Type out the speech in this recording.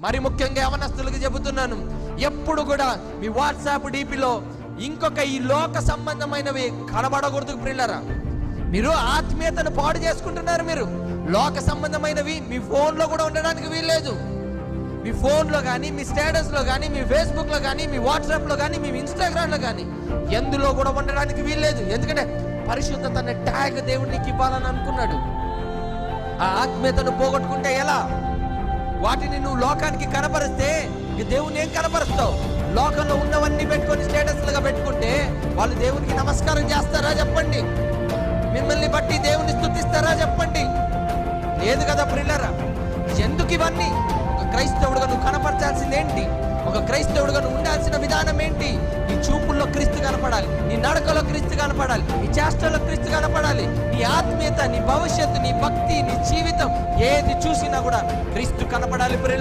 మరి ముఖ్యంగా యవనస్తులకు చెబుతున్నాను, ఎప్పుడు కూడా మీ వాట్సాప్ డీపీలో ఇంకొక ఈ లోక సంబంధమైనవి కనబడకూడదు ప్రియులారా. మీరు ఆత్మీయతను పాడు చేసుకుంటున్నారు. మీరు లోక సంబంధమైనవి మీ ఫోన్లో కూడా ఉండడానికి వీల్లేదు. మీ ఫోన్లో కానీ, మీ స్టేటస్లో కానీ, మీ ఫేస్బుక్లో కానీ, మీ వాట్సాప్లో కానీ, మీ ఇన్స్టాగ్రామ్లో కానీ ఎందులో కూడా ఉండడానికి వీల్లేదు. ఎందుకంటే పరిశుద్ధత అనే ట్యాగ్ దేవుడు నీకు ఇవ్వాలని అనుకున్నాడు. ఆ ఆత్మీయతను పోగొట్టుకుంటే ఎలా? వాటిని నువ్వు లోకానికి కనపరిస్తే దేవుని ఏం కనపరుస్తావు? లోకంలో ఉన్నవన్నీ పెట్టుకొని స్టేటస్లుగా పెట్టుకుంటే వాళ్ళు దేవునికి నమస్కారం చేస్తారా చెప్పండి? మిమ్మల్ని బట్టి దేవుని స్తుతిస్తారా చెప్పండి? లేదు కదా ప్రియులారా. ఎందుకు ఇవన్నీ? ఒక క్రైస్తవుడుగా నువ్వు కనపరచాల్సింది ఏంటి? ఒక క్రైస్తవుడుగా నువ్వు ఉండాల్సిన విధానం ఏంటి? నీ చూపుల్లో క్రీస్తు కనపడాలి, నీ నడకలో క్రీస్తు కనపడాలి, నీ చేష్టలో క్రీస్తు కనపడాలి. నీ ఆత్మీయత, నీ భవిష్యత్తు, నీ భక్తి, నీ జీవితం ఏది చూసినా కూడా క్రీస్తు కనపడాలి ప్రియులారా.